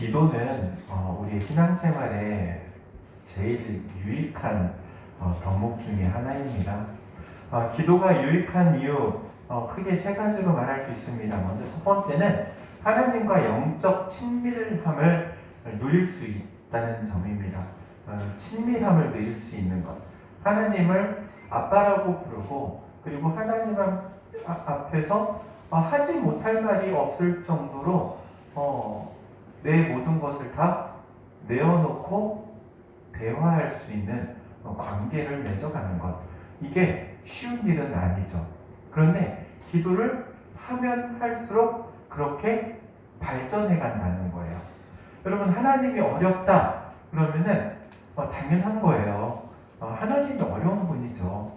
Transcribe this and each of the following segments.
기도는 우리의 신앙생활에 제일 유익한 덕목 중에 하나입니다. 기도가 유익한 이유 크게 세 가지로 말할 수 있습니다. 먼저 첫 번째는 하나님과 영적 친밀함을 누릴 수 있다는 점입니다. 친밀함을 누릴 수 있는 것. 하나님을 아빠라고 부르고 그리고 하나님 앞에서 하지 못할 말이 없을 정도로 내 모든 것을 다 내어놓고 대화할 수 있는 관계를 맺어가는 것. 이게 쉬운 일은 아니죠. 그런데 기도를 하면 할수록 그렇게 발전해 간다는 거예요. 여러분, 하나님이 어렵다 그러면은 당연한 거예요. 하나님이 어려운 분이죠.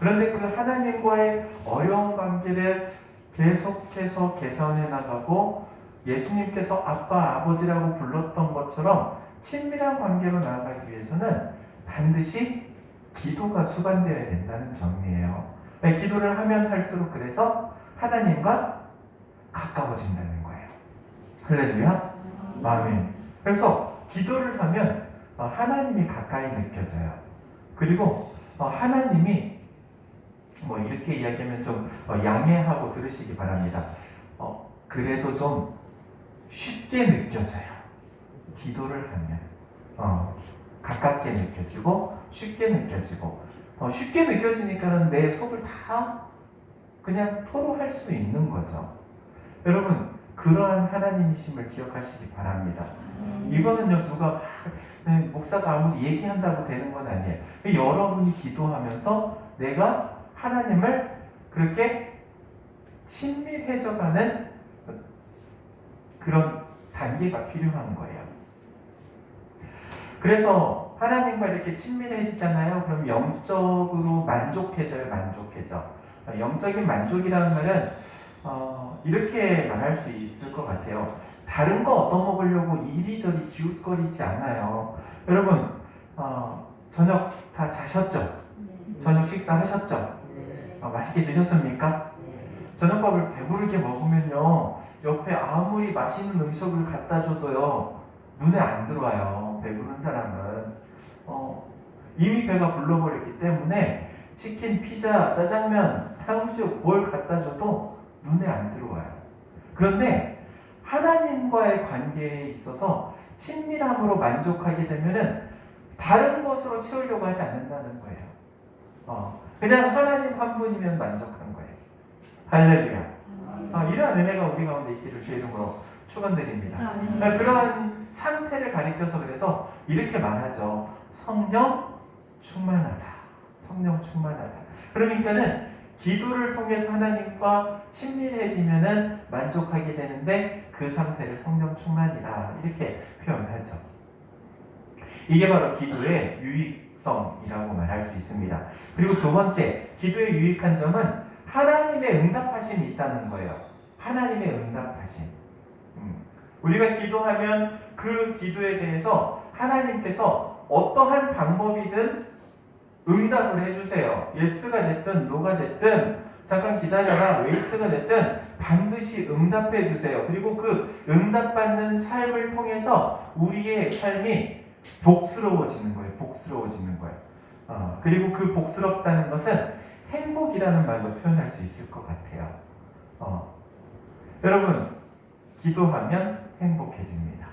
그런데 그 하나님과의 어려운 관계를 계속해서 개선해 나가고 예수님께서 아빠, 아버지라고 불렀던 것처럼 친밀한 관계로 나아가기 위해서는 반드시 기도가 수반되어야 된다는 점이에요. 기도를 하면 할수록 그래서 하나님과 가까워진다는 거예요. 할렐루야. 아멘. 그래서 기도를 하면 하나님이 가까이 느껴져요. 그리고 하나님이 이렇게 이야기하면 좀 양해하고 들으시기 바랍니다. 그래도 좀 쉽게 느껴져요. 기도를 하면 가깝게 느껴지고 쉽게 느껴지고 쉽게 느껴지니까는 내 속을 다 그냥 토로할 수 있는 거죠. 여러분, 그러한 하나님이심을 기억하시기 바랍니다. 이거는요, 누가 목사가 아무리 얘기한다고 되는 건 아니에요. 여러분이 기도하면서 내가 하나님을 그렇게 친밀해져가는 그런 단계가 필요한 거예요. 그래서 하나님과 이렇게 친밀해지잖아요. 그럼 영적으로 만족해져요, 만족해져. 영적인 만족이라는 말은 이렇게 말할 수 있을 것 같아요. 다른 거 얻어먹으려고 이리저리 기웃거리지 않아요. 여러분, 저녁 다 자셨죠? 저녁 식사하셨죠? 맛있게 드셨습니까? 저녁밥을 배부르게 먹으면요, 옆에 아무리 맛있는 음식을 갖다 줘도요, 눈에 안 들어와요. 배부른 사람은 이미 배가 불러버렸기 때문에 치킨, 피자, 짜장면, 탕수육 뭘 갖다 줘도 눈에 안 들어와요. 그런데 하나님과의 관계에 있어서 친밀함으로 만족하게 되면은 다른 것으로 채우려고 하지 않는다는 거예요. 그냥 하나님 한 분이면 만족한 거예요. 할렐루야. 이러한 은혜가 우리 가운데 있기를 주의 이름으로 축원드립니다. 그러한 상태를 가리켜서 그래서 이렇게 말하죠. 성령 충만하다. 성령 충만하다. 그러니까는 기도를 통해서 하나님과 친밀해지면은 만족하게 되는데 그 상태를 성령 충만이다. 이렇게 표현하죠. 이게 바로 기도의 유익성이라고 말할 수 있습니다. 그리고 두 번째, 기도의 유익한 점은 하나님의 응답하심이 있다는 거예요. 하나님의 응답하심. 우리가 기도하면 그 기도에 대해서 하나님께서 어떠한 방법이든 응답을 해주세요. 예스가 됐든 노가 됐든 잠깐 기다려라 웨이트가 됐든 반드시 응답해 주세요. 그리고 그 응답받는 삶을 통해서 우리의 삶이 복스러워지는 거예요. 복스러워지는 거예요. 그리고 그 복스럽다는 것은 행복이라는 말로 표현할 수 있을 것 같아요. 여러분, 기도하면 행복해집니다.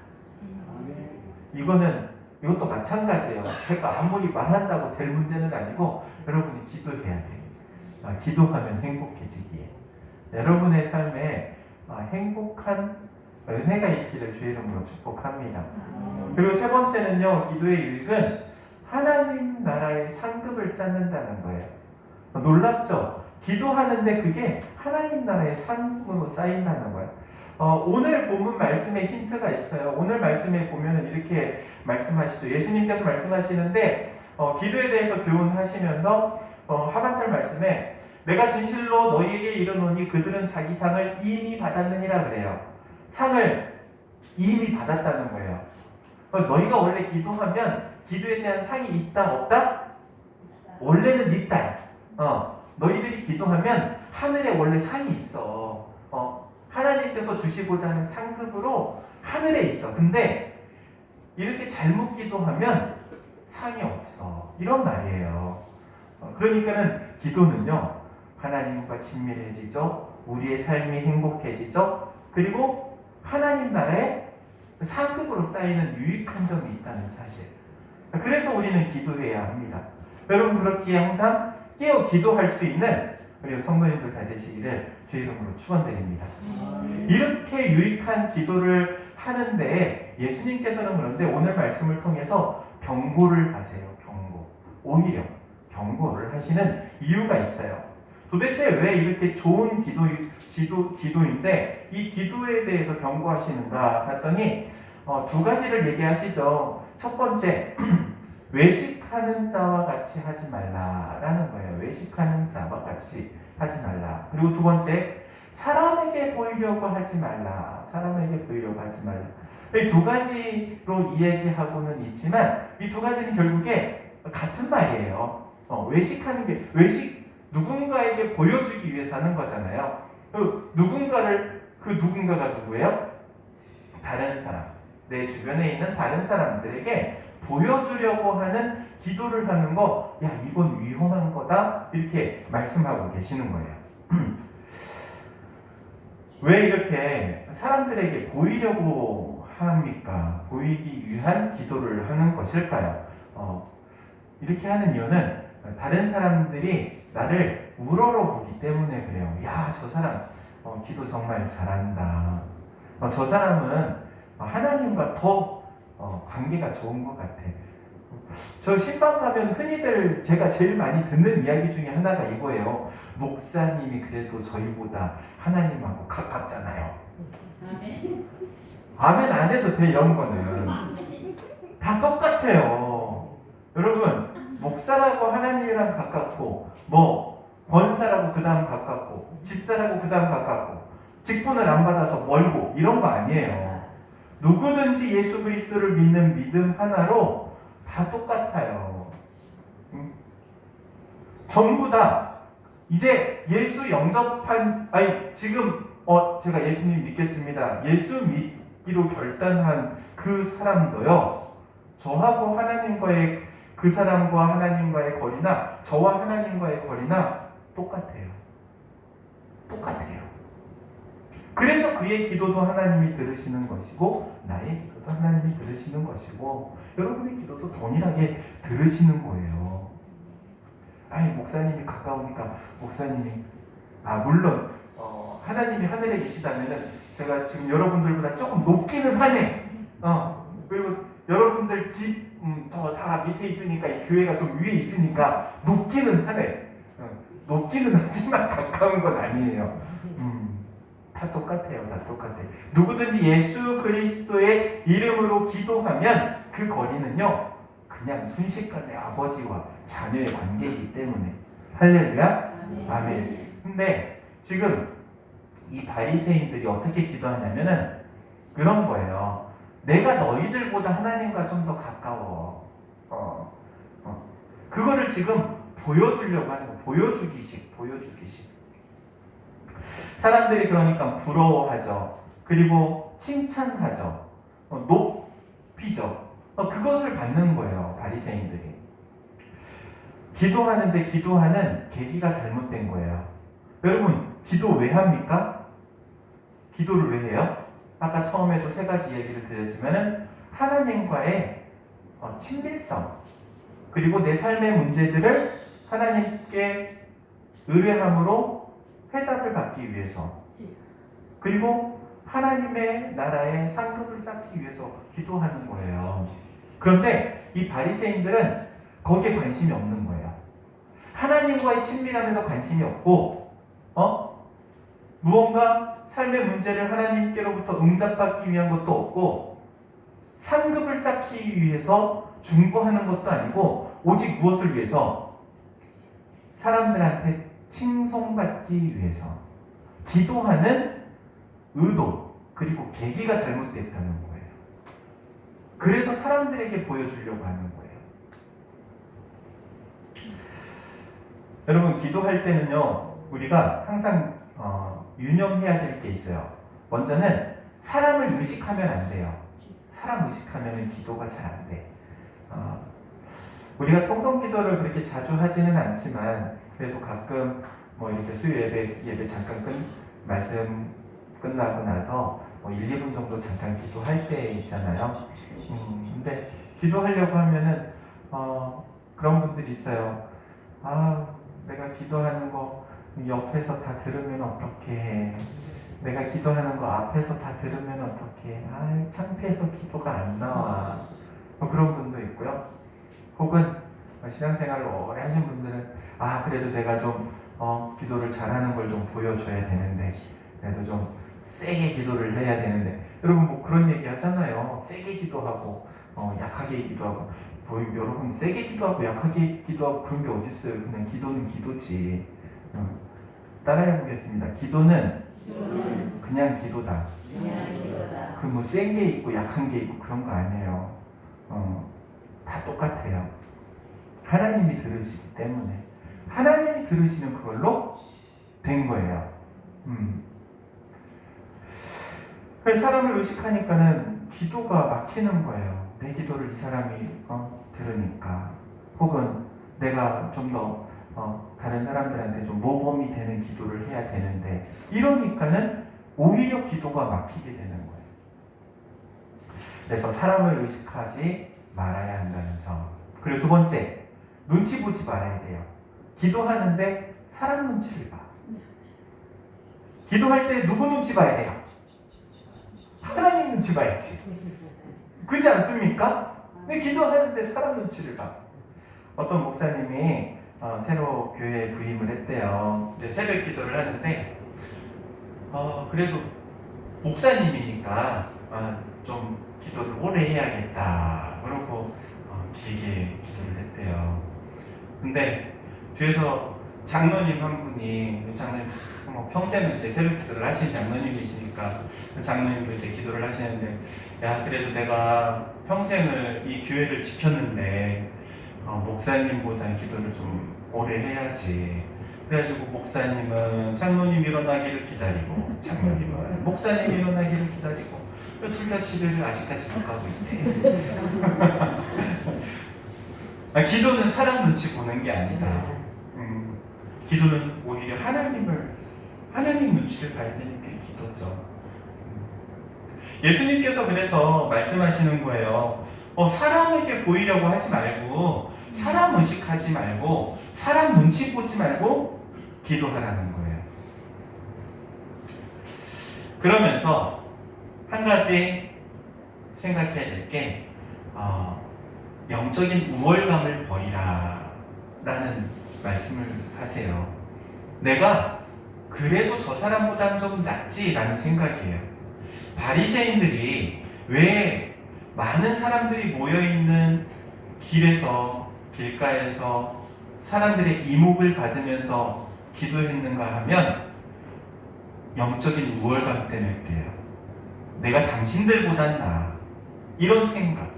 이것도 마찬가지예요. 제가 아무리 말한다고 될 문제는 아니고 여러분이 기도해야 돼요. 기도하면 행복해지기에. 여러분의 삶에 행복한 은혜가 있기를 주의 이름으로 축복합니다. 그리고 세 번째는요, 기도의 유익은 하나님 나라의 상급을 쌓는다는 거예요. 놀랍죠? 기도하는데 그게 하나님 나라의 상급으로 쌓인다는 거예요. 오늘 본문 말씀에 힌트가 있어요. 오늘 말씀에 보면은 이렇게 말씀하시죠. 예수님께서 말씀하시는데 기도에 대해서 교훈하시면서 하반절 말씀에 내가 진실로 너희에게 이르노니 그들은 자기 상을 이미 받았느니라 그래요. 상을 이미 받았다는 거예요. 너희가 원래 기도하면 기도에 대한 상이 있다 없다? 원래는 있다. 너희들이 기도하면 하늘에 원래 상이 있어. 하나님께서 하나님께서 주시고자 하는 상급으로 하늘에 있어. 근데 이렇게 잘못 기도하면 상이 없어. 이런 말이에요. 그러니까는 기도는요, 하나님과 친밀해지죠. 우리의 삶이 행복해지죠. 그리고 하나님 나라에 상급으로 쌓이는 유익한 점이 있다는 사실. 그래서 우리는 기도해야 합니다. 여러분, 그렇기에 항상 깨어 기도할 수 있는 우리 성도님들 다 되시기를 주 이름으로 축원드립니다. 이렇게 유익한 기도를 하는데 예수님께서는 그런데 오늘 말씀을 통해서 경고를 하세요. 경고. 오히려 경고를 하시는 이유가 있어요. 도대체 왜 이렇게 좋은 기도인데 이 기도에 대해서 경고하시는가 했더니 두 가지를 얘기하시죠. 첫 번째, 외식하는 자와 같이 하지 말라라는 거예요. 외식하는 자와 같이 하지 말라. 그리고 두 번째, 사람에게 보이려고 하지 말라. 사람에게 보이려고 하지 말라. 이 두 가지로 이야기하고는 있지만 이 두 가지는 결국에 같은 말이에요. 외식하는 게 누군가에게 보여주기 위해서 하는 거잖아요. 그 누군가가 누구예요? 다른 사람. 내 주변에 있는 다른 사람들에게 보여주려고 하는 기도를 하는 거, 야, 이건 위험한 거다. 이렇게 말씀하고 계시는 거예요. 왜 이렇게 사람들에게 보이려고 합니까? 보이기 위한 기도를 하는 것일까요? 이렇게 하는 이유는 다른 사람들이 나를 우러러보기 때문에 그래요. 야, 저 사람 기도 정말 잘한다. 저 사람은 하나님과 더 관계가 좋은 것 같아. 저 신방 가면 흔히들 제가 제일 많이 듣는 이야기 중에 하나가 이거예요. 목사님이 그래도 저희보다 하나님하고 가깝잖아요. 아멘 안 해도 돼. 이런 거는 다 똑같아요. 여러분, 목사라고 하나님이랑 가깝고 권사라고 그 다음 가깝고 집사라고 그 다음 가깝고 직분을 안 받아서 멀고 이런 거 아니에요. 누구든지 예수 그리스도를 믿는 믿음 하나로 다 똑같아요. 전부 다 이제 예수 영접한 지금 제가 예수님 믿겠습니다. 예수 믿기로 결단한 그 사람도요. 저하고 하나님과의 그 사람과 하나님과의 거리나 저와 하나님과의 거리나 똑같아요. 똑같아요. 그래서 그의 기도도 하나님이 들으시는 것이고 나의 기도도 하나님이 들으시는 것이고 여러분의 기도도 동일하게 들으시는 거예요. 목사님이 가까우니까 목사님이 물론 하나님이 하늘에 계시다면은 제가 지금 여러분들보다 조금 높기는 하네. 그리고 여러분들 집 저 다 밑에 있으니까 이 교회가 좀 위에 있으니까 높기는 하네. 높기는 하지만 가까운 건 아니에요. 다 똑같아요. 다 똑같아요. 누구든지 예수 그리스도의 이름으로 기도하면 그 거리는요, 그냥 순식간에 아버지와 자녀의 관계이기 때문에. 할렐루야. 아멘. 근데 지금 이 바리새인들이 어떻게 기도하냐면은 그런 거예요. 내가 너희들보다 하나님과 좀 더 가까워. 그거를 지금 보여주려고 하는 거. 보여주기식. 사람들이 그러니까 부러워하죠. 그리고 칭찬하죠. 높이죠. 그것을 받는 거예요. 바리새인들이. 기도하는데 기도하는 계기가 잘못된 거예요. 여러분, 기도 왜 합니까? 기도를 왜 해요? 아까 처음에도 세 가지 얘기를 드렸지만은 하나님과의 친밀성, 그리고 내 삶의 문제들을 하나님께 의뢰함으로 해답을 받기 위해서, 그리고 하나님의 나라의 상급을 쌓기 위해서 기도하는 거예요. 그런데 이 바리새인들은 거기에 관심이 없는 거예요. 하나님과의 친밀함에도 관심이 없고, 무언가 삶의 문제를 하나님께로부터 응답받기 위한 것도 없고, 상급을 쌓기 위해서 중보하는 것도 아니고, 오직 무엇을 위해서? 사람들한테 칭송받기 위해서 기도하는 의도, 그리고 계기가 잘못됐다는 거예요. 그래서 사람들에게 보여주려고 하는 거예요. 여러분, 기도할 때는요, 우리가 항상 유념해야 될 게 있어요. 먼저는 사람을 의식하면 안 돼요. 사람 의식하면 기도가 잘 안 돼. 우리가 통성 기도를 그렇게 자주 하지는 않지만 그래도 가끔 뭐 이렇게 수요 예배 잠깐 말씀 끝나고 나서 뭐 1, 2분 정도 잠깐 기도할 때 있잖아요. 근데 기도하려고 하면은 그런 분들이 있어요. 내가 기도하는 거 옆에서 다 들으면 어떡해. 내가 기도하는 거 앞에서 다 들으면 어떡해. 창피해서 기도가 안 나와. 뭐 그런 분도 있고요. 혹은 신앙생활을 오래 하신 분들은 그래도 내가 좀 기도를 잘하는 걸 좀 보여줘야 되는데 그래도 좀 세게 기도를 해야 되는데 여러분 뭐 그런 얘기 하잖아요. 세게 기도하고 약하게 기도하고 여러분 세게 기도하고 약하게 기도하고 그런 게 어디 있어요. 그냥 기도는 기도지. 따라해 보겠습니다. 기도는 그냥 기도다. 그 뭐 센 게 있고 약한 게 있고 그런 거 아니에요. 다 똑같아요. 하나님이 들으시기 때문에 하나님이 들으시는 그걸로 된 거예요. 그래서 사람을 의식하니까는 기도가 막히는 거예요. 내 기도를 이 사람이 들으니까 혹은 내가 좀 더 다른 사람들한테 좀 모범이 되는 기도를 해야 되는데 이러니까는 오히려 기도가 막히게 되는 거예요. 그래서 사람을 의식하지 말아야 한다는 점. 그리고 두 번째, 눈치 보지 말아야 돼요. 기도하는데 사람 눈치를 봐. 기도할 때 누구 눈치 봐야 돼요? 하나님 눈치 봐야지. 그렇지 않습니까? 근데 기도하는데 사람 눈치를 봐. 어떤 목사님이 새로 교회에 부임을 했대요. 이제 새벽 기도를 하는데 그래도 목사님이니까 좀 기도를 오래 해야겠다. 그러고 길게 기도를 했대요. 근데 뒤에서 장로님 한 분이 장로님 뭐 평생을 이제 새벽 기도를 하신 장로님이시니까 장로님도 이제 기도를 하시는데 그래도 내가 평생을 이 교회를 지켰는데 목사님보다 기도를 좀 오래 해야지. 그래가지고 목사님은 장로님 일어나기를 기다리고 장로님은 목사님 일어나기를 기다리고 둘 다 집에를 아직까지 못 가고 있대. 기도는 사람 눈치 보는 게 아니다. 기도는 오히려 하나님 눈치를 봐야 되는 게 기도죠. 예수님께서 그래서 말씀하시는 거예요. 사람에게 보이려고 하지 말고 사람 의식하지 말고 사람 눈치 보지 말고 기도하라는 거예요. 그러면서 한 가지 생각해야 될 게 영적인 우월감을 버리라 라는 말씀을 하세요. 내가 그래도 저 사람보단 좀 낫지 라는 생각이에요. 바리새인들이 왜 많은 사람들이 모여있는 길가에서 사람들의 이목을 받으면서 기도했는가 하면 영적인 우월감 때문에 그래요. 내가 당신들보단 나아. 이런 생각.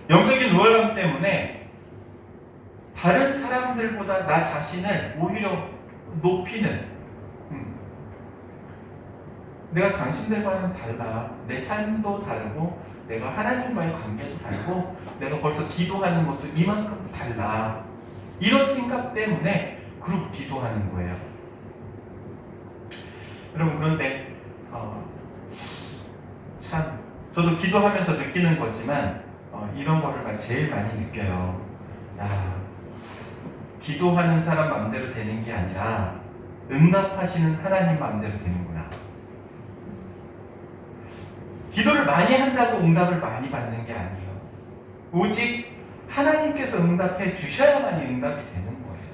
영적인 우월감 때문에 다른 사람들보다 나 자신을 오히려 높이는 내가 당신들과는 달라. 내 삶도 다르고 내가 하나님과의 관계도 다르고 내가 벌써 기도하는 것도 이만큼 달라. 이런 생각 때문에 그러고 기도하는 거예요. 여러분 그런데 참 저도 기도하면서 느끼는 거지만 이런 거를 제일 많이 느껴요. 기도하는 사람 마음대로 되는 게 아니라 응답하시는 하나님 마음대로 되는구나. 기도를 많이 한다고 응답을 많이 받는 게 아니에요. 오직 하나님께서 응답해 주셔야만이 응답이 되는 거예요.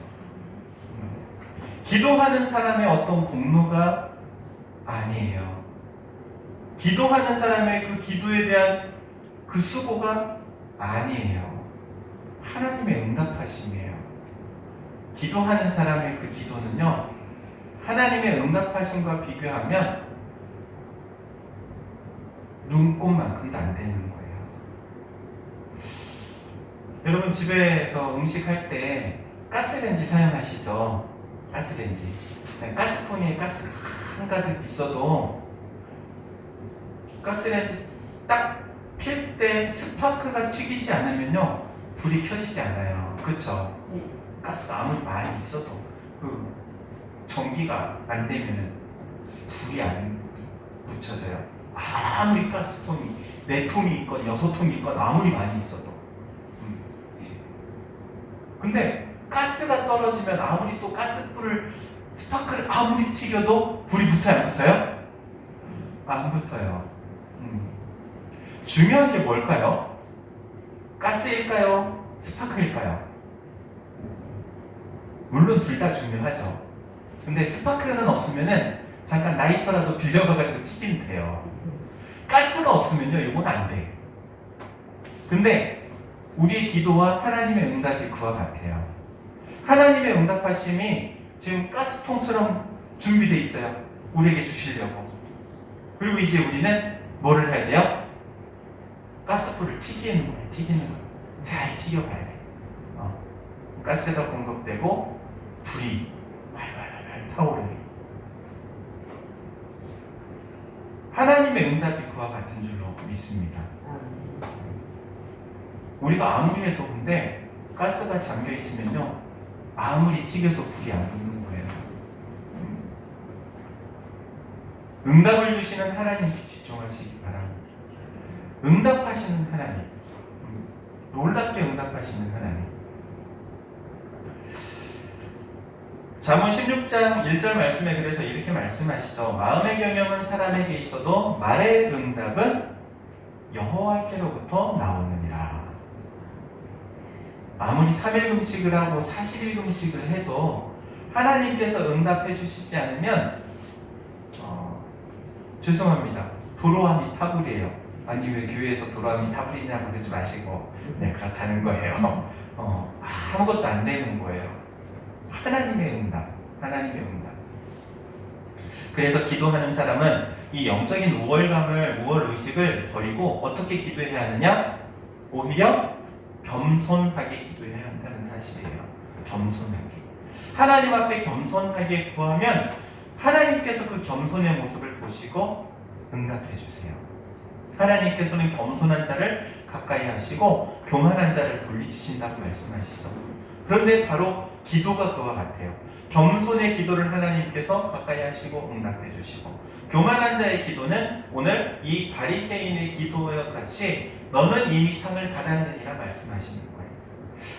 기도하는 사람의 어떤 공로가 아니에요. 기도하는 사람의 그 기도에 대한 그 수고가 아니에요. 하나님의 응답하심이에요. 기도하는 사람의 그 기도는요, 하나님의 응답하심과 비교하면 눈꽃만큼도 안 되는 거예요. 여러분 집에서 음식할 때 가스레인지 사용하시죠? 가스레인지. 가스통에 가스가 한가득 있어도 가스레인지 딱 필 때 스파크가 튀기지 않으면요 불이 켜지지 않아요. 그쵸? 가스가 아무리 많이 있어도 그 전기가 안 되면은 불이 안 붙여져요. 아무리 가스통이 4통이 있건 6통이 있건 아무리 많이 있어도. 근데 가스가 떨어지면 아무리 또 가스불을 스파크를 아무리 튀겨도 불이 붙어요? 안 붙어요? 안 붙어요. 중요한 게 뭘까요? 가스일까요? 스파크일까요? 물론 둘 다 중요하죠. 근데 스파크는 없으면은 잠깐 라이터라도 빌려가가지고 튀기면 돼요. 가스가 없으면요 이건 안 돼. 근데 우리의 기도와 하나님의 응답이 그와 같아요. 하나님의 응답하심이 지금 가스통처럼 준비되어 있어요. 우리에게 주시려고. 그리고 이제 우리는 뭐를 해야 돼요? 가스불을 튀기는 거예요. 튀기는 거예요. 잘 튀겨봐야 돼. 가스가 공급되고 불이 활활활 타오르게. 하나님의 응답이 그와 같은 줄로 믿습니다. 우리가 아무리 해도 근데 가스가 잠겨 있으면요 아무리 튀겨도 불이 안 붙는 거예요. 응답을 주시는 하나님께 집중하시기 바랍니다. 응답하시는 하나님, 놀랍게 응답하시는 하나님. 잠언 16장 1절 말씀에 그래서 이렇게 말씀하시죠. 마음의 경영은 사람에게 있어도 말의 응답은 여호와께로부터 나오느니라. 아무리 3일 금식을 하고 40일 금식을 해도 하나님께서 응답해 주시지 않으면 죄송합니다. 도로함이 타불이에요. 아니 왜 교회에서 도로함이 타불이냐고 그러지 마시고 그렇다는 거예요. 아무것도 안 되는 거예요. 하나님의 응답. 그래서 기도하는 사람은 이 영적인 우월의식을 버리고 어떻게 기도해야 하느냐? 오히려 겸손하게 기도해야 한다는 사실이에요. 겸손하게. 하나님 앞에 겸손하게 구하면 하나님께서 그 겸손의 모습을 보시고 응답해 주세요. 하나님께서는 겸손한 자를 가까이 하시고 교만한 자를 분리치신다고 말씀하시죠. 그런데 바로 기도가 그와 같아요. 겸손의 기도를 하나님께서 가까이 하시고 응답해 주시고 교만한 자의 기도는 오늘 이 바리새인의 기도와 같이 너는 이미 상을 받았느니라 말씀하시는 거예요.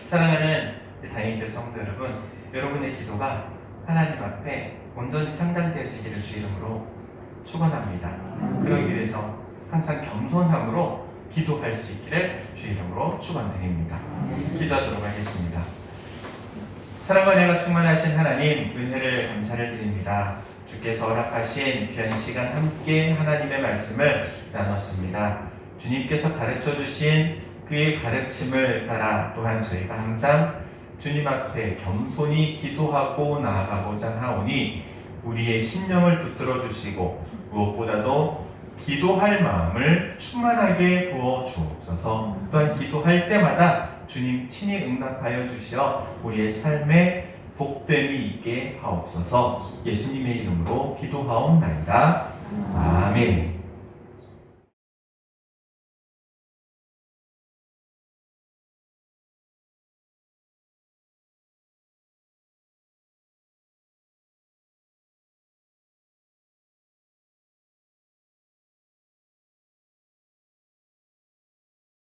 사랑하는 다인교회 성도 여러분, 여러분의 기도가 하나님 앞에 온전히 상달되어지기를 주 이름으로 축원합니다. 그러기 위해서 항상 겸손함으로 기도할 수 있기를 주 이름으로 축원드립니다. 기도하도록 하겠습니다. 사랑과 은혜가 충만하신 하나님, 은혜를 감사를 드립니다. 주께서 허락하신 귀한 시간 함께 하나님의 말씀을 나눴습니다. 주님께서 가르쳐 주신 그의 가르침을 따라 또한 저희가 항상 주님 앞에 겸손히 기도하고 나아가고자 하오니 우리의 심령을 붙들어 주시고 무엇보다도 기도할 마음을 충만하게 부어 주옵소서. 또한 기도할 때마다 주님 친히 응답하여 주시어 우리의 삶에 복됨이 있게 하옵소서. 예수님의 이름으로 기도하옵나이다. 아멘.